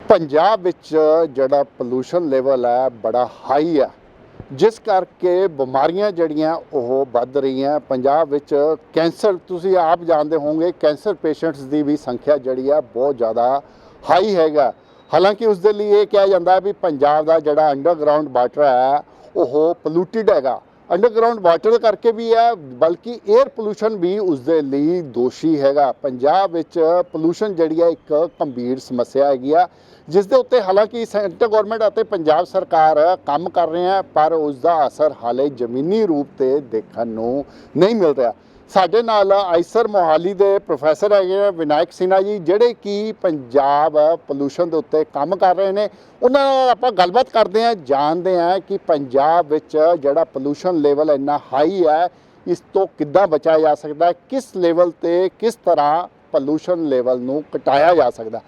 ਪੰਜਾਬ ਵਿੱਚ ਜਿਹੜਾ pollution level ਹੈ ਬੜਾ ਹਾਈ ਹੈ, ਜਿਸ ਕਰਕੇ ਬਿਮਾਰੀਆਂ ਜਿਹੜੀਆਂ ਉਹ ਵੱਧ ਰਹੀਆਂ। ਪੰਜਾਬ ਵਿੱਚ ਕੈਂਸਰ, ਤੁਸੀਂ ਆਪ ਜਾਣਦੇ ਹੋਵੋਗੇ, ਕੈਂਸਰ ਪੇਸ਼ੈਂਟਸ ਦੀ ਵੀ ਸੰਖਿਆ ਜਿਹੜੀ ਹੈ ਬਹੁਤ ਜ਼ਿਆਦਾ ਹਾਈ ਹੈਗਾ। ਹਾਲਾਂਕਿ ਉਸ ਦੇ ਲਈ ਇਹ ਕਿਹਾ ਜਾਂਦਾ ਹੈ ਵੀ ਪੰਜਾਬ ਦਾ ਜਿਹੜਾ ਅੰਡਰਗਰਾਊਂਡ ਵਾਟਰ ਹੈ ਉਹ ਪੋਲੂਟਿਡ ਹੈਗਾ। ਅੰਡਰਗਰਾਊਂਡ ਵਾਟਰ ਕਰਕੇ ਵੀ ਹੈ, ਬਲਕਿ 에ਅਰ ਪੋਲੂਸ਼ਨ ਵੀ ਉਸ ਦੇ ਲਈ ਦੋਸ਼ੀ ਹੈਗਾ। ਪੰਜਾਬ ਵਿੱਚ ਪੋਲੂਸ਼ਨ ਜਿਹੜੀ ਹੈ ਇੱਕ ਗੰਭੀਰ ਸਮੱਸਿਆ ਹੈਗੀ ਆ, ਜਿਸ ਦੇ ਉੱਤੇ ਹਾਲਾਂਕਿ ਸੈਂਟਰ ਗਵਰਨਮੈਂਟ ਅਤੇ ਪੰਜਾਬ ਸਰਕਾਰ ਕੰਮ ਕਰ ਰਹੇ ਹੈ, ਪਰ ਉਸ ਦਾ ਅਸਰ ਹਾਲੇ ਜ਼ਮੀਨੀ ਰੂਪ ਤੇ ਦੇਖਣ ਨੂੰ ਨਹੀਂ ਮਿਲ ਰਿਹਾ। ਸਾਡੇ ਨਾਲ ਆਈਸਰ ਮੋਹਾਲੀ ਦੇ ਪ੍ਰੋਫੈਸਰ ਹੈਗੇ ਵਿਨਾਇਕ ਸਿਨਹਾ ਜੀ, ਜਿਹੜੇ ਕਿ ਪੰਜਾਬ ਪੋਲੂਸ਼ਨ ਦੇ ਉੱਤੇ ਕੰਮ ਕਰ ਰਹੇ ਨੇ। ਉਹਨਾਂ ਨਾਲ ਆਪਾਂ ਗੱਲਬਾਤ ਕਰਦੇ ਹਾਂ, ਜਾਣਦੇ ਹਾਂ ਕਿ ਪੰਜਾਬ ਵਿੱਚ ਜਿਹੜਾ ਪੋਲੂਸ਼ਨ ਲੈਵਲ ਇੰਨਾ ਹਾਈ ਹੈ, ਇਸ ਤੋਂ ਕਿੱਦਾਂ ਬਚਾਇਆ ਜਾ ਸਕਦਾ, ਕਿਸ ਲੈਵਲ ਤੇ ਕਿਸ ਤਰ੍ਹਾਂ ਪੋਲੂਸ਼ਨ ਲੈਵਲ ਨੂੰ ਘਟਾਇਆ ਜਾ ਸਕਦਾ।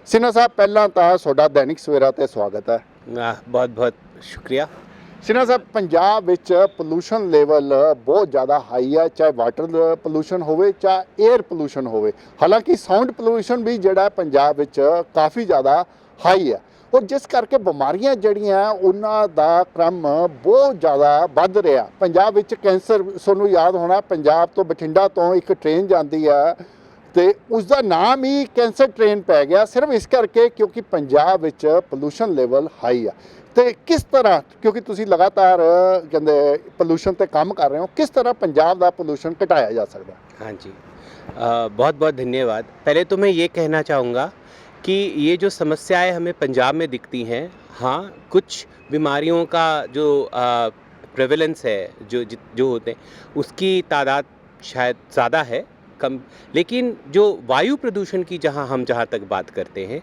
सिन्हा साहब, पहला तो ਤੁਹਾਡਾ दैनिक सवेरा ते स्वागत है। बहुत बहुत शुक्रिया। सिन्हा साहब, पंजाब विच पोलूशन लेवल बहुत ज़्यादा हाई है, चाहे वाटर पोलूशन होवे चाहे एयर पोलूशन होवे। हालांकि साउंड पोलूशन भी जिहड़ा पंजाब विच काफ़ी ज़्यादा हाई है, और जिस करके बीमारियां जिहड़ियां उन्हां दा क्रम बहुत ज़्यादा वध रहा। पंजाब विच कैंसर, तुहानूं याद होना, पंजाब तो बठिंडा तो एक ट्रेन जाती है तो उसका नाम ही कैंसर ट्रेन पै गया, सिर्फ इस करके क्योंकि पंजाब विच पोलूशन लेवल हाई है। तो किस तरह, क्योंकि तुसी लगातार कहते पोलूशन ते काम कर रहे हो, किस तरह पंजाब का पोलूशन घटाया जा सकता? हाँ जी, बहुत बहुत धन्यवाद। पहले तो मैं ये कहना चाहूँगा कि ये जो समस्याएं हमें पंजाब में दिखती हैं, हाँ, कुछ बीमारियों का जो प्रेवलेंस है, जो होते हैं, उसकी तादाद शायद ज़्यादा है, कम, लेकिन जो वायु प्रदूषण की जहाँ तक बात करते हैं,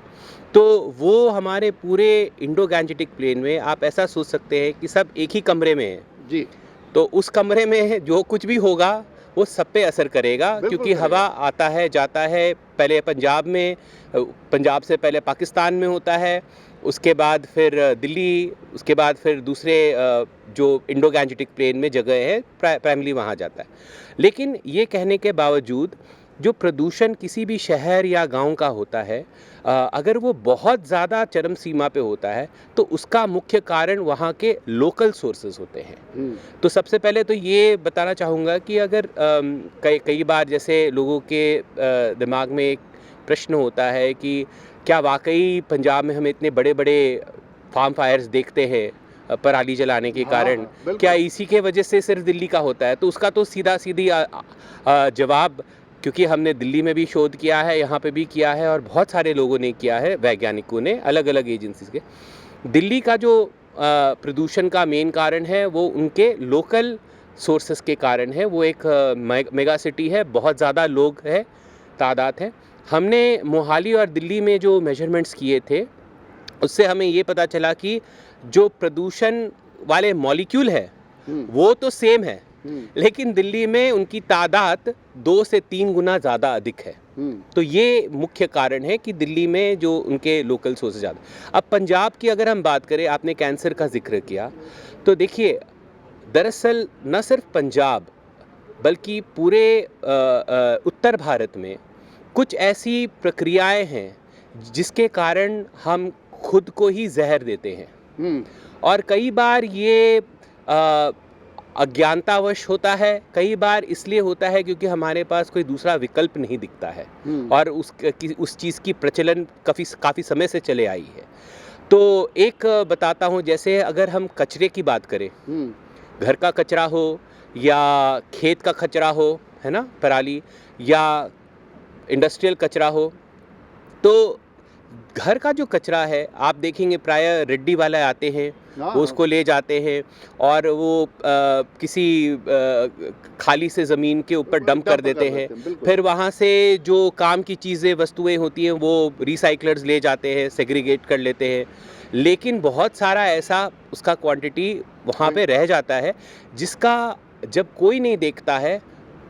तो वो हमारे पूरे इंडो गैंजेटिक प्लेन में आप ऐसा सोच सकते हैं कि सब एक ही कमरे में है जी। तो उस कमरे में जो कुछ भी होगा वो सब पे असर करेगा, क्योंकि हवा आता है जाता है। पहले पंजाब से पहले पाकिस्तान में होता है, उसके बाद फिर दिल्ली, उसके बाद फिर दूसरे जो इंडो गैंजेटिक प्लेन में जगह है, प्राइमरी वहाँ जाता है। लेकिन ये कहने के बावजूद जो प्रदूषण किसी भी शहर या गांव का होता है, अगर वो बहुत ज़्यादा चरम सीमा पे होता है तो उसका मुख्य कारण वहाँ के लोकल सोर्सेज होते हैं। तो सबसे पहले तो ये बताना चाहूँगा कि अगर कई बार जैसे लोगों के दिमाग में एक प्रश्न होता है कि क्या वाकई पंजाब में हम इतने बड़े बड़े फार्म फायर्स देखते हैं पराली जलाने के कारण, क्या इसी के वजह से सिर्फ दिल्ली का होता है? तो उसका तो सीधी जवाब, क्योंकि हमने दिल्ली में भी शोध किया है, यहाँ पे भी किया है, और बहुत सारे लोगों ने किया है, वैज्ञानिकों ने, अलग अलग एजेंसीज के। दिल्ली का जो प्रदूषण का मेन कारण है वो उनके लोकल सोर्सेस के कारण है। वो एक मेगा सिटी है, बहुत ज़्यादा लोग है, तादाद है। हमने मोहाली और दिल्ली में जो मेजरमेंट्स किए थे, उससे हमें ये पता चला कि जो प्रदूषण वाले मॉलिक्यूल है वो तो सेम है, लेकिन दिल्ली में उनकी तादाद 2 से 3 गुना ज़्यादा अधिक है। तो ये मुख्य कारण है कि दिल्ली में जो उनके लोकल सोर्स ज़्यादा। अब पंजाब की अगर हम बात करें, आपने कैंसर का जिक्र किया, तो देखिए, दरअसल न सिर्फ पंजाब बल्कि पूरे उत्तर भारत में कुछ ऐसी प्रक्रियाएं हैं जिसके कारण हम खुद को ही जहर देते हैं, और कई बार ये अज्ञानतावश होता है, कई बार इसलिए होता है क्योंकि हमारे पास कोई दूसरा विकल्प नहीं दिखता है, और उस चीज़ की प्रचलन काफ़ी समय से चले आई है। तो एक बताता हूँ, जैसे अगर हम कचरे की बात करें, घर का कचरा हो या खेत का कचरा हो, है ना, पराली, या इंडस्ट्रियल कचरा हो, तो घर का जो कचरा है आप देखेंगे प्राय रेड्डी वाले आते हैं, वो उसको ले जाते हैं और वो किसी खाली से ज़मीन के ऊपर डंप कर देते हैं। फिर वहाँ से जो काम की चीज़ें, वस्तुएं होती हैं, वो रिसाइकलर्स ले जाते हैं, सेग्रीगेट कर लेते हैं। लेकिन बहुत सारा ऐसा उसका क्वांटिटी वहाँ पे रह जाता है, जिसका जब कोई नहीं देखता है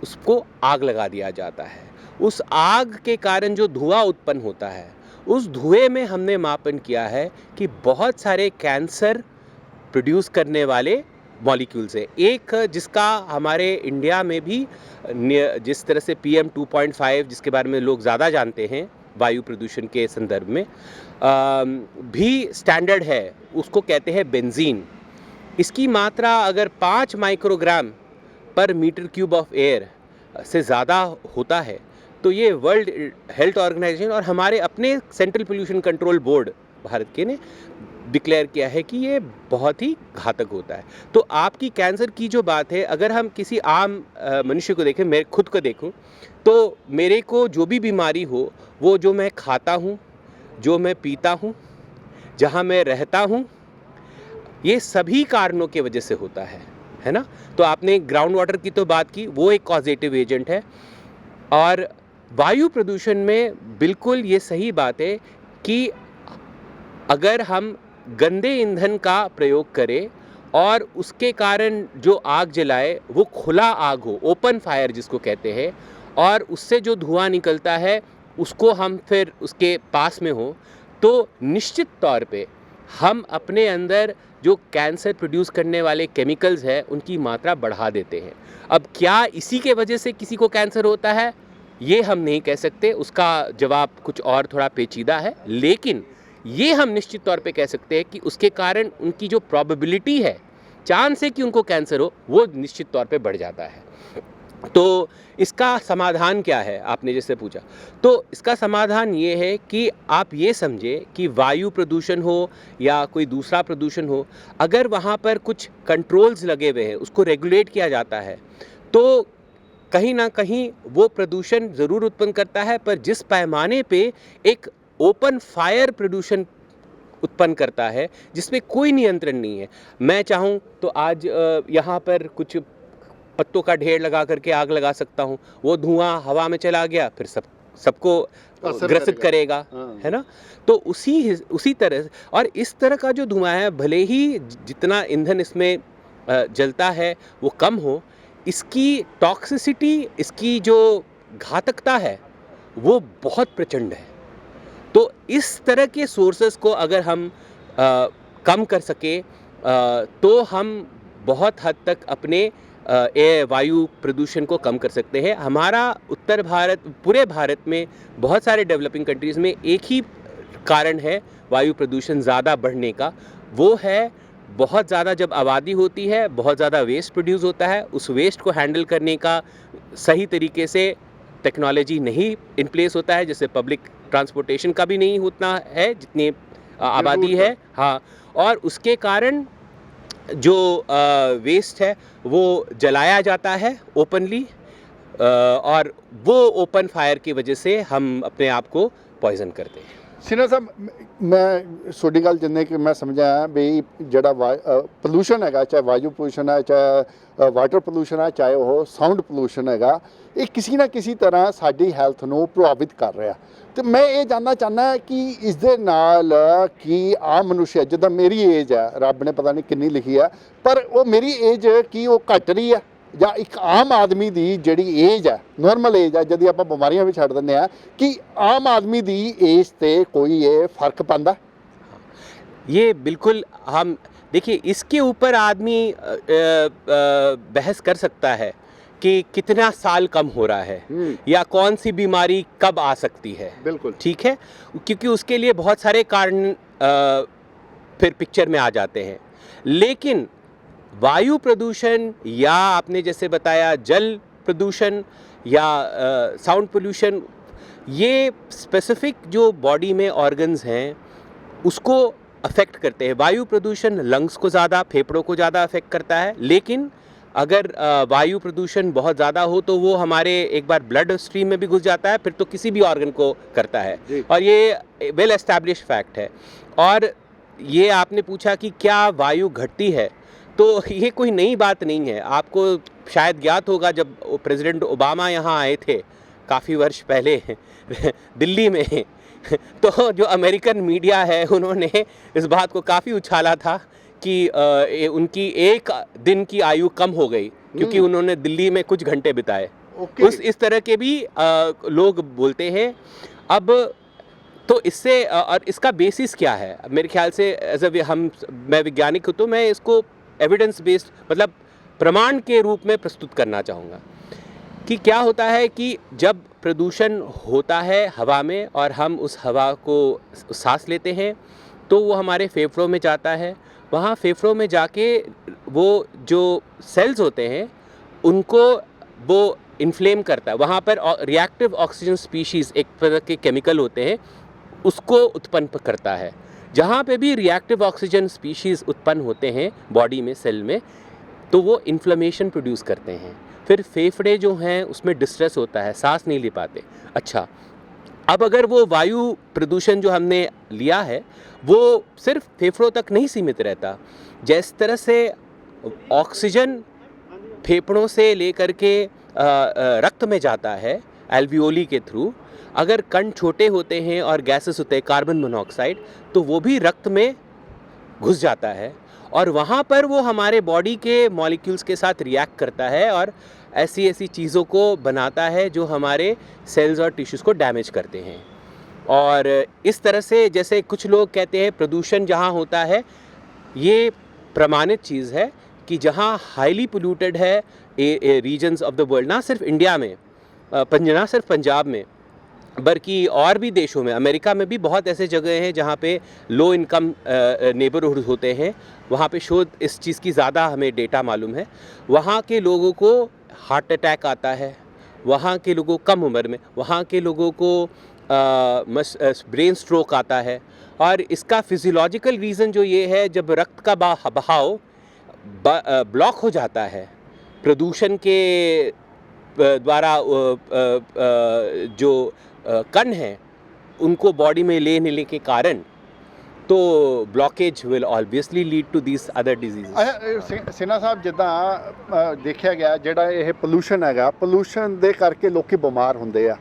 उसको आग लगा दिया जाता है। उस आग के कारण जो धुआं उत्पन्न होता है, उस धुएं में हमने मापन किया है कि बहुत सारे कैंसर प्रोड्यूस करने वाले मॉलिक्यूल्स है। एक जिसका हमारे इंडिया में भी जिस तरह से PM 2.5, जिसके बारे में लोग ज़्यादा जानते हैं वायु प्रदूषण के संदर्भ में, भी स्टैंडर्ड है, उसको कहते हैं बेंजीन। इसकी मात्रा अगर 5 माइक्रोग्राम पर मीटर क्यूब ऑफ एयर से ज़्यादा होता है तो ये वर्ल्ड हेल्थ ऑर्गेनाइजेशन और हमारे अपने central pollution control board Bharat के ने डिक्लेयर किया है कि ये बहुत ही घातक होता है। तो आपकी कैंसर की जो बात है, अगर हम किसी आम मनुष्य को देखें, मैं खुद को देखूं, तो मेरे को जो भी बीमारी हो वो जो मैं खाता हूँ, जो मैं पीता हूँ, जहाँ मैं रहता हूँ, ये सभी कारणों के वजह से होता है ना। तो आपने ग्राउंड वाटर की तो बात की, वो एक कॉजेटिव एजेंट है। और वायु प्रदूषण में बिल्कुल ये सही बात है कि अगर हम गंदे ईंधन का प्रयोग करें और उसके कारण जो आग जलाए वो खुला आग हो, ओपन फायर जिसको कहते हैं, और उससे जो धुआं निकलता है उसको हम फिर उसके पास में हो, तो निश्चित तौर पे हम अपने अंदर जो कैंसर प्रोड्यूस करने वाले केमिकल्स हैं उनकी मात्रा बढ़ा देते हैं। अब क्या इसी के वजह से किसी को कैंसर होता है, ये हम नहीं कह सकते, उसका जवाब कुछ और थोड़ा पेचीदा है, लेकिन ये हम निश्चित तौर पे कह सकते हैं कि उसके कारण उनकी जो प्रोबेबिलिटी है, चांस है कि उनको कैंसर हो, वो निश्चित तौर पे बढ़ जाता है। तो इसका समाधान क्या है, आपने जैसे पूछा, तो इसका समाधान ये है कि आप ये समझे कि वायु प्रदूषण हो या कोई दूसरा प्रदूषण हो, अगर वहाँ पर कुछ कंट्रोल्स लगे हुए हैं, उसको रेगुलेट किया जाता है, तो कहीं ना कहीं वो प्रदूषण ज़रूर उत्पन्न करता है, पर जिस पैमाने पे एक ओपन फायर प्रदूषण उत्पन्न करता है जिसमें कोई नियंत्रण नहीं है। मैं चाहूँ तो आज यहाँ पर कुछ पत्तों का ढेर लगा करके आग लगा सकता हूँ, वो धुआं हवा में चला गया, फिर सबको ग्रसित करेगा, है ना। तो उसी तरह, और इस तरह का जो धुआं है, भले ही जितना ईंधन इसमें जलता है वो कम हो, इसकी टॉक्सिसिटी, इसकी जो घातकता है वो बहुत प्रचंड है। तो इस तरह के सोर्सेस को अगर हम कम कर सके तो हम बहुत हद तक अपने वायु प्रदूषण को कम कर सकते हैं। हमारा उत्तर भारत, पूरे भारत में बहुत सारे डेवलपिंग कंट्रीज़ में एक ही कारण है वायु प्रदूषण ज़्यादा बढ़ने का, वो है बहुत ज़्यादा जब आबादी होती है, बहुत ज़्यादा वेस्ट प्रोड्यूस होता है, उस वेस्ट को हैंडल करने का सही तरीके से टेक्नोलॉजी नहीं इन प्लेस होता है, जैसे पब्लिक ट्रांसपोर्टेशन का भी नहीं होता है जितनी आबादी है, हाँ, और उसके कारण जो वेस्ट है वो जलाया जाता है ओपनली, और वो ओपन फायर की वजह से हम अपने आप को पॉइजन करते हैं। सिन्हा साहब, मैं ਤੁਹਾਡੀ ਗੱਲ ਜਿੰਨੇ ਕਿ ਮੈਂ ਸਮਝਿਆ ਵੀ ਜਿਹੜਾ ਪੋਲੂਸ਼ਨ ਹੈਗਾ, ਚਾਹੇ ਵਾਯੂ ਪੋਲੂਸ਼ਨ ਹੈ, ਚਾਹੇ ਵਾਟਰ ਪੋਲੂਸ਼ਨ ਹੈ, ਚਾਹੇ ਉਹ ਸਾਊਂਡ ਪੋਲੂਸ਼ਨ ਹੈਗਾ, ਇਹ ਕਿਸੇ ਨਾ ਕਿਸੇ ਤਰ੍ਹਾਂ ਸਾਡੀ ਹੈਲਥ ਨੂੰ ਪ੍ਰਭਾਵਿਤ ਕਰ ਰਿਹਾ। ਤੇ ਮੈਂ ਇਹ ਜਾਣਨਾ ਚਾਹੁੰਦਾ ਕਿ ਇਸ ਦੇ ਨਾਲ ਕੀ ਆਮ ਮਨੁੱਖ, ਜਿੱਦਾਂ ਮੇਰੀ ਏਜ ਹੈ, ਰੱਬ ਨੇ ਪਤਾ ਨਹੀਂ ਕਿੰਨੀ ਲਿਖੀ ਹੈ, ਪਰ ਉਹ ਮੇਰੀ ਏਜ ਕੀ ਉਹ ਘਟ ਰਹੀ ਹੈ, ਜਾਂ ਇੱਕ ਆਮ ਆਦਮੀ ਦੀ ਜਿਹੜੀ ਏਜ ਹੈ, ਨੋਰਮਲ ਏਜ ਹੈ, ਜਦ ਆਪਾਂ ਬਿਮਾਰੀਆਂ ਵੀ ਛੱਡ ਦਿੰਦੇ ਆ, ਕਿ ਆਮ ਆदमी ਦੀ एज ਤੇ कोई ये फ़र्क पाता? ये बिल्कुल, हम देखिए इसके ऊपर आदमी बहस कर सकता है कि कितना साल कम हो रहा है या कौन सी बीमारी कब आ सकती है, बिल्कुल ठीक है, क्योंकि उसके लिए बहुत सारे कारण फिर पिक्चर में आ जाते हैं। लेकिन वायु प्रदूषण या आपने जैसे बताया जल प्रदूषण या साउंड पोल्यूशन, ये स्पेसिफिक जो बॉडी में ऑर्गन्स हैं उसको अफेक्ट करते हैं। वायु प्रदूषण लंग्स को ज़्यादा, फेफड़ों को ज़्यादा अफेक्ट करता है, लेकिन अगर वायु प्रदूषण बहुत ज़्यादा हो तो वो हमारे एक बार ब्लड स्ट्रीम में भी घुस जाता है, फिर तो किसी भी ऑर्गन को करता है, और ये वेल एस्टैब्लिश फैक्ट है। और ये आपने पूछा कि क्या वायु घटती है, तो ये कोई नई बात नहीं है। आपको शायद ज्ञात होगा जब प्रेसिडेंट ओबामा यहाँ आए थे काफ़ी वर्ष पहले दिल्ली में, तो जो अमेरिकन मीडिया है उन्होंने इस बात को काफ़ी उछाला था कि उनकी एक दिन की आयु कम हो गई क्योंकि उन्होंने दिल्ली में कुछ घंटे बिताए। इस तरह के भी लोग बोलते हैं। अब तो इससे, और इसका बेसिस क्या है, मेरे ख्याल से मैं वैज्ञानिक हूँ तो मैं इसको एविडेंस बेस्ड, मतलब प्रमाण के रूप में प्रस्तुत करना चाहूँगा। कि क्या होता है कि जब प्रदूषण होता है हवा में और हम उस हवा को सांस लेते हैं तो वो हमारे फेफड़ों में जाता है। वहाँ फेफड़ों में जाके वो जो सेल्स होते हैं उनको वो इन्फ्लेम करता है। वहाँ पर रिएक्टिव ऑक्सीजन स्पीशीज़ एक तरह के केमिकल होते हैं, उसको उत्पन्न करता है। जहाँ पे भी रिएक्टिव ऑक्सीजन स्पीशीज़ उत्पन्न होते हैं बॉडी में, सेल में, तो वो इन्फ्लेमेशन प्रोड्यूस करते हैं। फिर फेफड़े जो हैं उसमें डिस्ट्रेस होता है, सांस नहीं ले पाते। अच्छा, अब अगर वो वायु प्रदूषण जो हमने लिया है वो सिर्फ फेफड़ों तक नहीं सीमित रहता। जिस तरह से ऑक्सीजन फेफड़ों से लेकर के रक्त में जाता है एल्वियोली के थ्रू, अगर कण छोटे होते हैं और गैसेस होते हैं कार्बन मोनोऑक्साइड, तो वो भी रक्त में घुस जाता है और वहाँ पर वो हमारे बॉडी के मॉलिक्यूल्स के साथ रिएक्ट करता है और ऐसी ऐसी चीज़ों को बनाता है जो हमारे सेल्स और टिश्यूज़ को डैमेज करते हैं। और इस तरह से जैसे कुछ लोग कहते हैं प्रदूषण जहाँ होता है, ये प्रमाणित चीज़ है कि जहाँ हाईली पोल्यूटेड है रीजन्स ऑफ द वर्ल्ड, ना सिर्फ इंडिया में, ना सिर्फ पंजाब में, बल्कि और भी देशों में, अमेरिका में भी बहुत ऐसे जगह हैं जहाँ पे लो इनकम नेबरहुड होते हैं, वहाँ पे शोध इस चीज़ की ज़्यादा हमें डेटा मालूम है। वहाँ के लोगों को हार्ट अटैक आता है, वहाँ के लोगों को कम उम्र में, वहाँ के लोगों को ब्रेन स्ट्रोक आता है। और इसका फिजियोलॉजिकल रीज़न जो ये है, जब रक्त का बहाव ब्लॉक हो जाता है प्रदूषण के द्वारा, जो कण हैं उनको बॉडी में लेने के कारण, तो blockage will obviously lead to this other disease. Sinha Sahib, ਜਿੱਦਾਂ ਦੇਖਿਆ ਗਿਆ ਜਿਹੜਾ ਇਹ ਪੋਲੂਸ਼ਨ ਹੈਗਾ, ਪੋਲੂਸ਼ਨ ਦੇ ਕਰਕੇ ਲੋਕੀ ਬਿਮਾਰ ਹੁੰਦੇ ਆ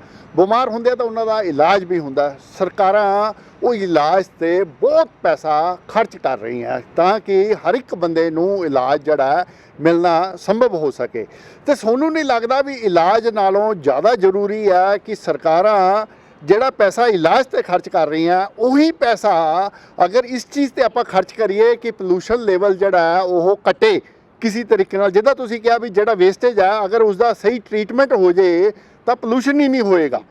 ਤਾਂ ਉਹਨਾਂ ਦਾ ਇਲਾਜ ਵੀ ਹੁੰਦਾ। ਸਰਕਾਰਾਂ ਉਹ ਇਲਾਜ ਤੇ ਬਹੁਤ ਪੈਸਾ ਖਰਚ ਕਰ ਰਹੀਆਂ ਤਾਂ ਕਿ ਹਰ ਇੱਕ ਬੰਦੇ ਨੂੰ ਇਲਾਜ ਜਿਹੜਾ ਮਿਲਣਾ ਸੰਭਵ ਹੋ ਸਕੇ। ਤੇ ਤੁਹਾਨੂੰ ਨਹੀਂ ਲੱਗਦਾ ਵੀ ਇਲਾਜ ਨਾਲੋਂ ਜ਼ਿਆਦਾ ਜ਼ਰੂਰੀ ਹੈ ਕਿ ਸਰਕਾਰਾਂ ਜਿਹੜਾ ਪੈਸਾ ਇਲਾਜ ਤੇ ਖਰਚ ਕਰ ਰਹੀਆਂ, ਉਹੀ ਪੈਸਾ ਅਗਰ ਇਸ ਚੀਜ਼ ਤੇ ਆਪਾਂ ਖਰਚ ਕਰੀਏ ਕਿ ਪੋਲੂਸ਼ਨ ਲੈਵਲ ਜਿਹੜਾ ਹੈ ਉਹ ਘਟੇ ਕਿਸੇ ਤਰੀਕੇ ਨਾਲ, ਜਿੱਦਾਂ ਤੁਸੀਂ ਕਿਹਾ ਵੀ ਜਿਹੜਾ ਵੇਸਟੇਜ ਹੈ ਅਗਰ ਉਸ ਦਾ ਸਹੀ ਟ੍ਰੀਟਮੈਂਟ ਹੋ ਜੇ ਤਾਂ ਪੋਲੂਸ਼ਨ ਹੀ ਨਹੀਂ ਹੋਏਗਾ।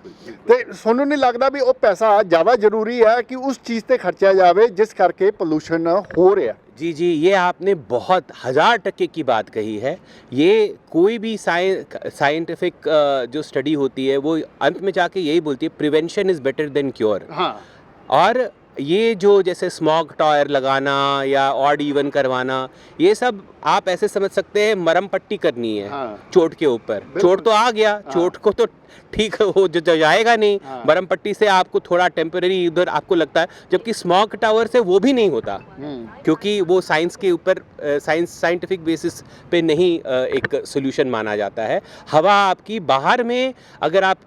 ਤੇ ਤੁਹਾਨੂੰ ਨਹੀਂ ਲੱਗਦਾ ਵੀ ਉਹ ਪੈਸਾ ਜ਼ਿਆਦਾ ਜ਼ਰੂਰੀ ਹੈ कि उस चीज़ ਤੇ ਖਰਚਿਆ ਜਾਵੇ जिस करके पोल्यूशन हो रहा? जी जी, ये आपने बहुत 1000% की बात कही है। ये कोई भी साइंटिफिक जो स्टडी होती है वो अंत में जाके यही बोलती है prevention is better than cure. हाँ, और ये जो जैसे स्मॉग टायर लगाना या ऑड इवन करवाना, ये सब आप ऐसे समझ सकते हैं मरहम पट्टी करनी है। हाँ, चोट के ऊपर। चोट तो आ गया, हाँ, चोट को तो ठीक हो जो जाएगा नहीं। हाँ, मरहम पट्टी से आपको थोड़ा टेम्पररी उधर आपको लगता है, जबकि स्मॉग टावर से वो भी नहीं होता, क्योंकि वो साइंस के ऊपर साइंटिफिक बेसिस पे नहीं एक सोल्यूशन माना जाता है। हवा आपकी बाहर में अगर आप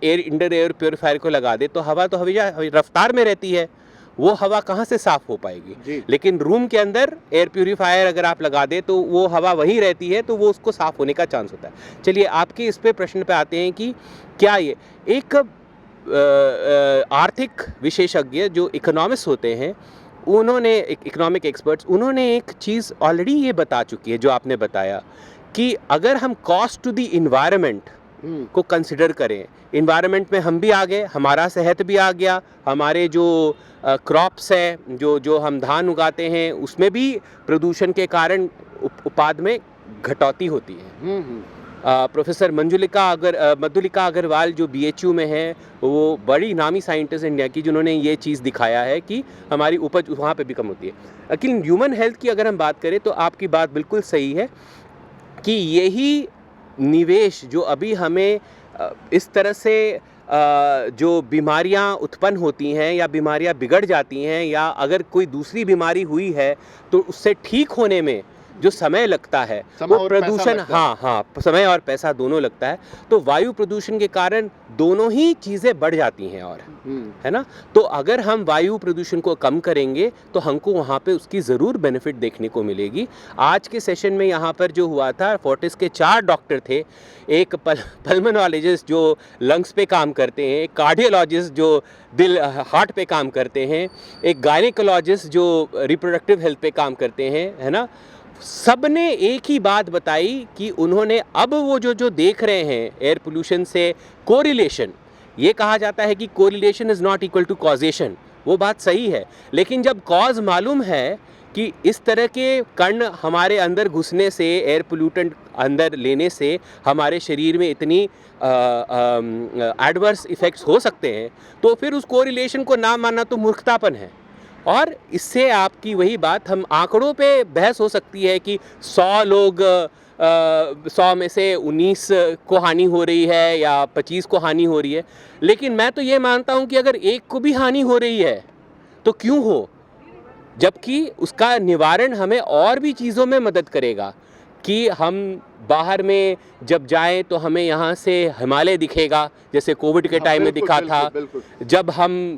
इंडर एयर प्योरीफायर को लगा दे तो हवा तो हमेशा रफ्तार में रहती है, वो हवा कहाँ से साफ़ हो पाएगी। लेकिन रूम के अंदर एयर प्यूरीफायर अगर आप लगा दें तो वो हवा वहीं रहती है, तो वो उसको साफ़ होने का चांस होता है। चलिए आपके इस पे प्रश्न पे आते हैं कि क्या ये एक आर्थिक विशेषज्ञ जो इकोनॉमिस्ट होते हैं, उन्होंने इकोनॉमिक एक्सपर्ट्स, उन्होंने एक चीज़ ऑलरेडी ये बता चुकी है जो आपने बताया कि अगर हम कॉस्ट टू द इन्वायरमेंट को कंसिडर करें, इन्वायरमेंट में हम भी आ गए, हमारा सेहत भी आ गया, हमारे जो क्रॉप्स है, जो हम धान उगाते हैं, उसमें भी प्रदूषण के कारण उत्पाद में घटौती होती है। प्रोफेसर मधुलिका अग्रवाल जो BHU में है, वो बड़ी नामी साइंटिस्ट इंडिया की, जिन्होंने ये चीज़ दिखाया है कि हमारी उपज वहाँ पे भी कम होती है। लेकिन ह्यूमन हेल्थ की अगर हम बात करें तो आपकी बात बिल्कुल सही है कि यही निवेश जो अभी हमें इस तरह से जो बीमारियां उत्पन्न होती हैं या बीमारियां बिगड़ जाती हैं, या अगर कोई दूसरी बीमारी हुई है तो उससे ठीक होने में जो समय लगता है, वो प्रदूषण, हाँ, समय और पैसा दोनों लगता है। तो वायु प्रदूषण के कारण दोनों ही चीज़ें बढ़ जाती हैं, और है ना। तो अगर हम वायु प्रदूषण को कम करेंगे तो हमको वहाँ पे उसकी ज़रूर बेनिफिट देखने को मिलेगी। आज के सेशन में यहाँ पर जो हुआ था, फोर्टिस के 4 डॉक्टर थे, एक पल्मोनोलॉजिस्ट जो लंग्स पे काम करते हैं, एक कार्डियोलॉजिस्ट जो दिल हार्ट पे काम करते हैं, एक गायनेकोलॉजिस्ट जो रिप्रोडक्टिव हेल्थ पे काम करते हैं, है ना। सब ने एक ही बात बताई कि उन्होंने अब वो जो देख रहे हैं एयर पोल्यूशन से कोरिलेशन, ये कहा जाता है कि correlation is not equal to causation, वो बात सही है, लेकिन जब कॉज मालूम है कि इस तरह के कण हमारे अंदर घुसने से, एयर पोल्यूटेंट अंदर लेने से हमारे शरीर में इतनी एडवर्स इफ़ेक्ट्स हो सकते हैं, तो फिर उस कोरिलेशन को ना मानना तो मूर्खतापन है। और इससे आपकी वही बात, हम आंकड़ों पे बहस हो सकती है कि 100 लोग 100 में से 19 को हानि हो रही है या 25 को हानि हो रही है, लेकिन मैं तो ये मानता हूँ कि अगर एक को भी हानि हो रही है तो क्यों हो, जबकि उसका निवारण हमें और भी चीज़ों में मदद करेगा कि हम बाहर में जब जाएं तो हमें यहाँ से हिमालय दिखेगा, जैसे कोविड के टाइम में दिखा था, जब हम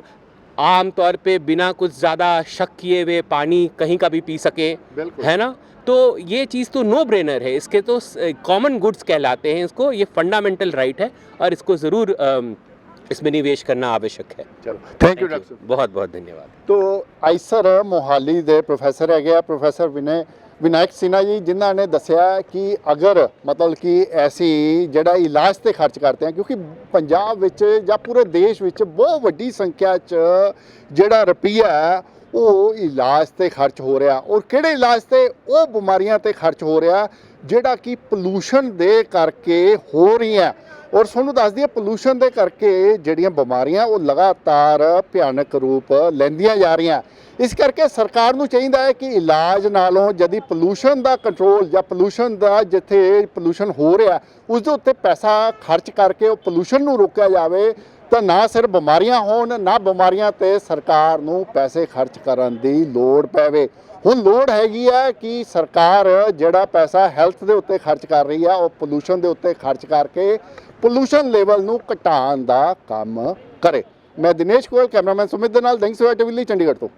आम तौर पे बिना कुछ ज़्यादा शक किए हुए पानी कहीं का भी पी सकें, है ना, तो ये चीज़ तो नो ब्रेनर है, इसके तो कॉमन गुड्स कहलाते हैं, इसको ये फंडामेंटल राइट है और इसको ज़रूर इसमें निवेश करना आवश्यक है। चलो, थैंक यू डॉक्टर। बहुत बहुत धन्यवाद। तो आईसर मोहाली ਦੇ ਪ੍ਰੋਫੈਸਰ ਹੈਗੇ ਆ ਪ੍ਰੋਫੈਸਰ ਵਿਨਾਇਕ ਸਿਨਹਾ ਜੀ, ਜਿਨ੍ਹਾਂ ਨੇ ਦੱਸਿਆ ਕਿ ਅਗਰ ਮਤਲਬ ਕਿ ਐਸੀ ਜਿਹੜਾ ਇਲਾਜ ਤੇ ਖਰਚ ਕਰਦੇ ਆ, ਕਿਉਂਕਿ ਪੰਜਾਬ ਵਿੱਚ ਜਾਂ ਪੂਰੇ ਦੇਸ਼ ਵਿੱਚ ਬਹੁਤ ਵੱਡੀ ਸੰਖਿਆ 'ਚ ਜਿਹੜਾ ਰੁਪਈਆ ਹੈ ਉਹ ਇਲਾਜ ਤੇ ਖਰਚ ਹੋ ਰਿਹਾ, ਔਰ ਕਿਹੜੇ ਇਲਾਜ ਤੇ, ਉਹ ਬਿਮਾਰੀਆਂ ਤੇ ਖਰਚ ਹੋ ਰਿਹਾ ਜਿਹੜਾ ਕਿ ਪੋਲੂਸ਼ਨ ਦੇ ਕਰਕੇ ਹੋ ਰਹੀਆਂ। ਔਰ ਤੁਹਾਨੂੰ ਦੱਸ ਦਈਏ ਪੋਲੂਸ਼ਨ ਦੇ ਕਰਕੇ ਜਿਹੜੀਆਂ ਬਿਮਾਰੀਆਂ ਉਹ ਲਗਾਤਾਰ ਭਿਆਨਕ ਰੂਪ ਲੈਂਦੀਆਂ ਜਾ ਰਹੀਆਂ। ਇਸ ਕਰਕੇ ਸਰਕਾਰ ਨੂੰ ਚਾਹੀਦਾ ਹੈ ਕਿ ਇਲਾਜ ਨਾਲੋਂ ਜਦੀ ਪੋਲੂਸ਼ਨ ਦਾ ਕੰਟਰੋਲ ਜਾਂ ਪੋਲੂਸ਼ਨ ਦਾ ਜਿੱਥੇ ਪੋਲੂਸ਼ਨ ਹੋ ਰਿਹਾ ਉਸ ਦੇ ਉੱਤੇ ਪੈਸਾ ਖਰਚ ਕਰਕੇ ਉਹ ਪੋਲੂਸ਼ਨ ਨੂੰ ਰੋਕਿਆ ਜਾਵੇ, ਤਾਂ ਨਾ ਸਿਰਫ ਬਿਮਾਰੀਆਂ ਹੋਣ, ਨਾ ਬਿਮਾਰੀਆਂ 'ਤੇ ਸਰਕਾਰ ਨੂੰ ਪੈਸੇ ਖਰਚ ਕਰਨ ਦੀ ਲੋੜ ਪਵੇ। ਹੁਣ ਲੋੜ ਹੈਗੀ ਹੈ ਕਿ ਸਰਕਾਰ ਜਿਹੜਾ ਪੈਸਾ ਹੈਲਥ ਦੇ ਉੱਤੇ ਖਰਚ ਕਰ ਰਹੀ ਹੈ ਉਹ ਪੋਲੂਸ਼ਨ ਦੇ ਉੱਤੇ ਖਰਚ ਕਰਕੇ ਪੋਲੂਸ਼ਨ ਲੈਵਲ ਨੂੰ ਘਟਾਉਣ ਦਾ ਕੰਮ ਕਰੇ। ਮੈਂ ਦਿਨੇਸ਼ ਗੋਇਲ, ਕੈਮਰਾਮੈਨ ਸੁਮਿਤ ਦੇ ਨਾਲ, ਦੈਂਗ ਸਵੇਰ ਟੀਵੀ ਲਈ ਚੰਡੀਗੜ੍ਹ ਤੋਂ।